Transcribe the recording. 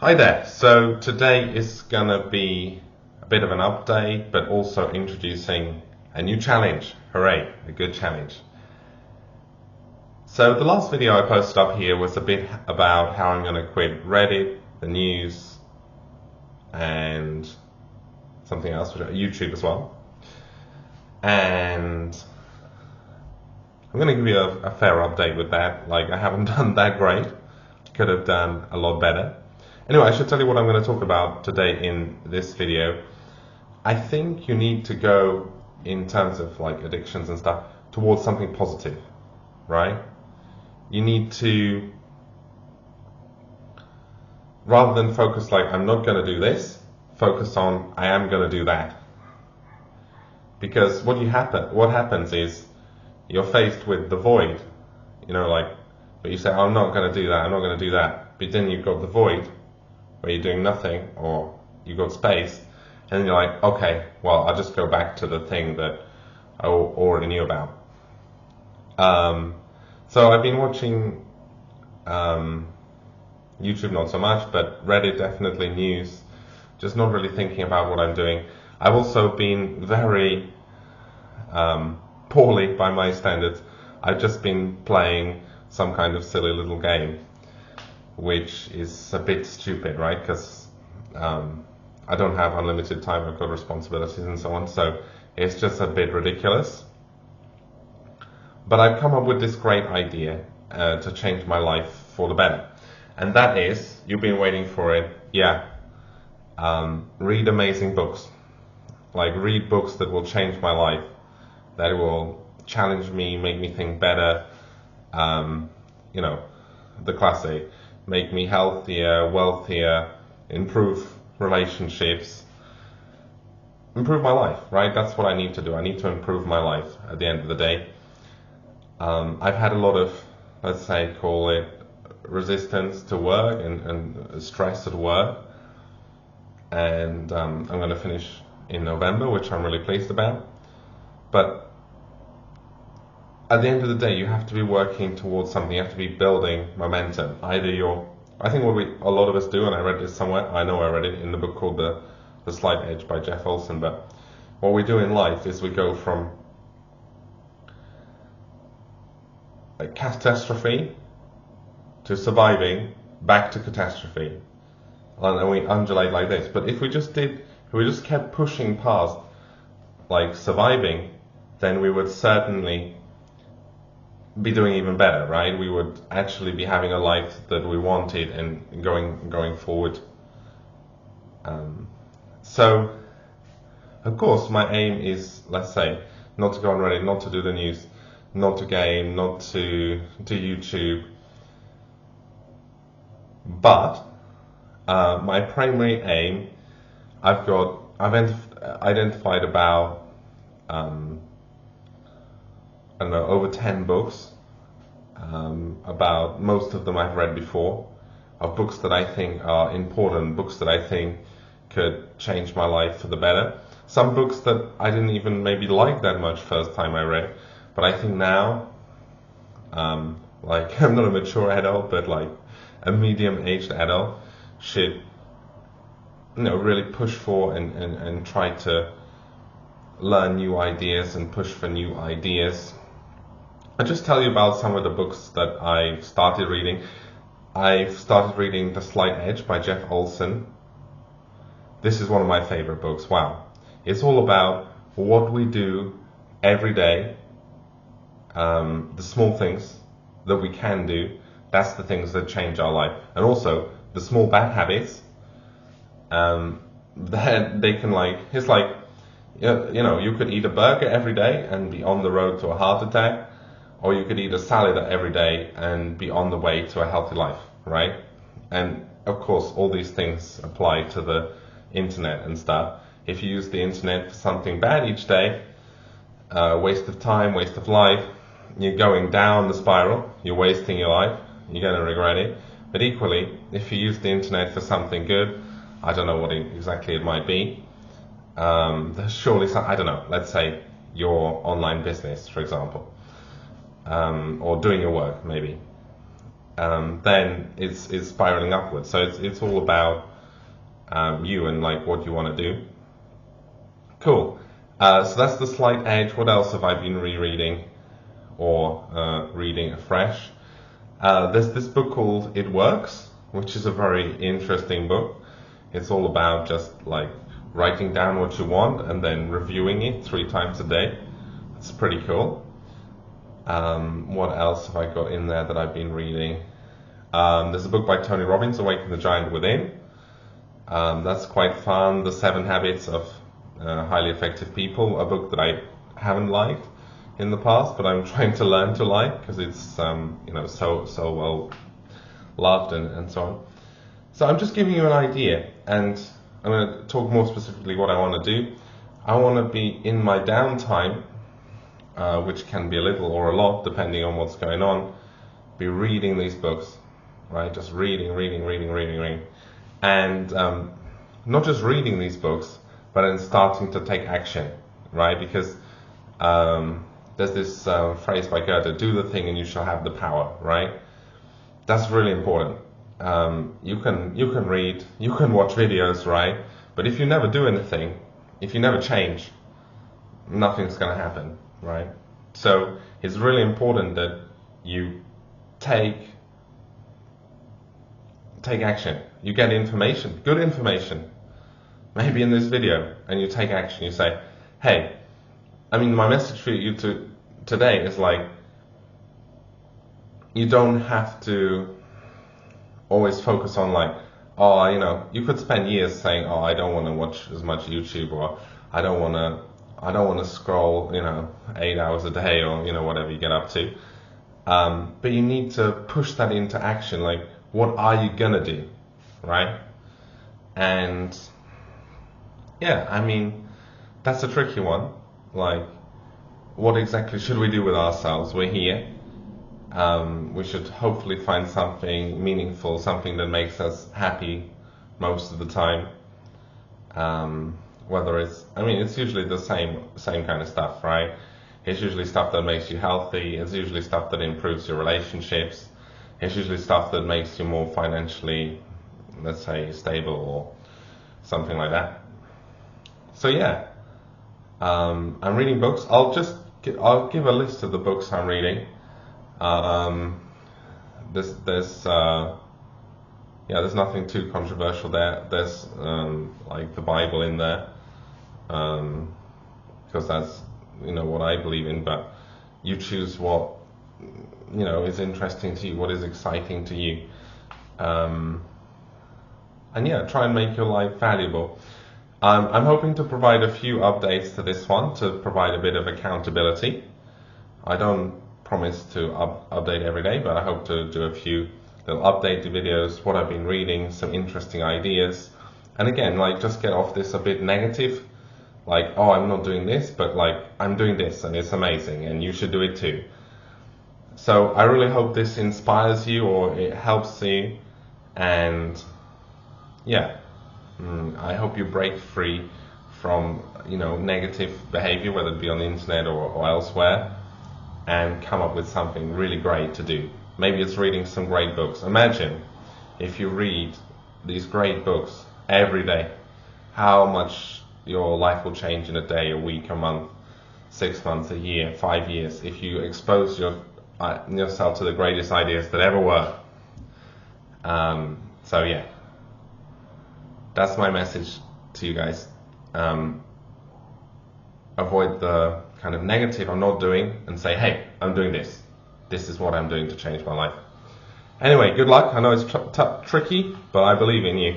Hi there. So today is gonna be a bit of an update, but also introducing a new challenge. Hooray, a good challenge. So the last video I posted up here was a bit about how I'm gonna quit Reddit, the news, and something else, YouTube as well. And I'm gonna give you a fair update with that. Like, I haven't done that great. Could have done a lot better. Anyway, I should tell you what I'm going to talk about today in this video. I think you need to go, in terms of like addictions and stuff, towards something positive, right? You need to, rather than focus like, I'm not going to do this, focus on, I am going to do that. Because what happens is, you're faced with the void, but you say, I'm not going to do that, I'm not going to do that. But then you've got the void, where you're doing nothing, or you've got space, and then you're like, okay, well, I'll just go back to the thing that I already knew about. So I've been watching YouTube, not so much, but Reddit definitely, news, just not really thinking about what I'm doing. I've also been very poorly by my standards. I've just been playing some kind of silly little game, which is a bit stupid, right? Because I don't have unlimited time, I've got responsibilities and so on, so it's just a bit ridiculous. But I've come up with this great idea to change my life for the better. And that is, you've been waiting for it, read amazing books. Like, read books that will change my life, that will challenge me, make me think better, the classic. Make me healthier, wealthier, improve relationships, improve my life, right? That's what I need to do. I need to improve my life at the end of the day. I've had a lot of, let's say, call it resistance to work and stress at work. And I'm going to finish in November, which I'm really pleased about. But at the end of the day, you have to be working towards something. You have to be building momentum. I think what a lot of us do, and I read this somewhere, I know I read it in the book called The Slight Edge by Jeff Olson, but what we do in life is we go from a catastrophe to surviving, back to catastrophe. And we undulate like this. But if we just kept pushing past, like, surviving, then we would certainly be doing even better, right? We would actually be having a life that we wanted and going forward. So, of course, my aim is, let's say, not to go on Reddit, not to do the news, not to game, not to YouTube. But my primary aim, I've identified about over 10 books, about most of them I've read before, of books that I think are important, books that I think could change my life for the better. Some books that I didn't even maybe like that much first time I read, but I think now, like, I'm not a mature adult, but like a medium-aged adult should, really push for and try to learn new ideas and push for new ideas. I'll just tell you about some of the books that I've started reading. I've started reading The Slight Edge by Jeff Olson. This is one of my favorite books. Wow. It's all about what we do every day, the small things that we can do. That's the things that change our life. And also, the small bad habits, that they can, like, it's like, you could eat a burger every day and be on the road to a heart attack, or you could eat a salad every day and be on the way to a healthy life, right? And of course, all these things apply to the internet and stuff. If you use the internet for something bad each day, waste of time, waste of life, you're going down the spiral, you're wasting your life, you're going to regret it. But equally, if you use the internet for something good, I don't know what exactly it might be, there's surely some, I don't know, let's say your online business, for example, or doing your work, maybe. then it's spiraling upwards. So it's all about you and like what you want to do. Cool. So that's The Slight Edge. What else have I been rereading or reading afresh? There's this book called It Works, which is a very interesting book. It's all about just like writing down what you want and then reviewing it 3 times a day. It's pretty cool. What else have I got in there that I've been reading? There's a book by Tony Robbins, Awaken the Giant Within. That's quite fun. The 7 Habits of Highly Effective People, a book that I haven't liked in the past, but I'm trying to learn to like because it's so well loved and so on. So I'm just giving you an idea, and I'm going to talk more specifically what I want to do. I want to be in my downtime, which can be a little or a lot depending on what's going on, be reading these books, right? Just reading, and not just reading these books, but then starting to take action, right? Because there's this phrase by Goethe, do the thing and you shall have the power, right? That's really important. You can read, you can watch videos, right? But if you never do anything, if you never change, nothing's going to happen, right? So it's really important that you take action. You get information, good information, maybe in this video, and you take action. You say, hey, I mean, my message for you today is like, you don't have to always focus on like, oh, you could spend years saying, oh, I don't want to watch as much YouTube, or I don't want to scroll, 8 hours a day, or whatever you get up to. But you need to push that into action. Like, what are you gonna do, right? And yeah, I mean, that's a tricky one. Like, what exactly should we do with ourselves? We're here. We should hopefully find something meaningful, something that makes us happy most of the time. Whether it's usually the same kind of stuff, right? It's usually stuff that makes you healthy. It's usually stuff that improves your relationships. It's usually stuff that makes you more financially, let's say, stable or something like that. So yeah, I'm reading books. I'll give a list of the books I'm reading. There's nothing too controversial there. There's like the Bible in there, because that's what I believe in. But you choose what is interesting to you, what is exciting to you, and yeah, try and make your life valuable. I'm hoping to provide a few updates to this one to provide a bit of accountability. I don't promise to update every day, but I hope to do a few little update videos, what I've been reading, some interesting ideas, and again, like, just get off this a bit negative, like, oh, I'm not doing this, but like, I'm doing this and it's amazing and you should do it too. So I really hope this inspires you or it helps you, and yeah, I hope you break free from negative behavior, whether it be on the internet or elsewhere, and come up with something really great to do. Maybe it's reading some great books. Imagine if you read these great books every day, how much your life will change in a day, a week, a month, 6 months, a year, 5 years, if you expose yourself to the greatest ideas that ever were. So yeah, that's my message to you guys. Avoid the kind of negative I'm not doing and say, hey, I'm doing this. This is what I'm doing to change my life. Anyway, good luck. I know it's tricky, but I believe in you.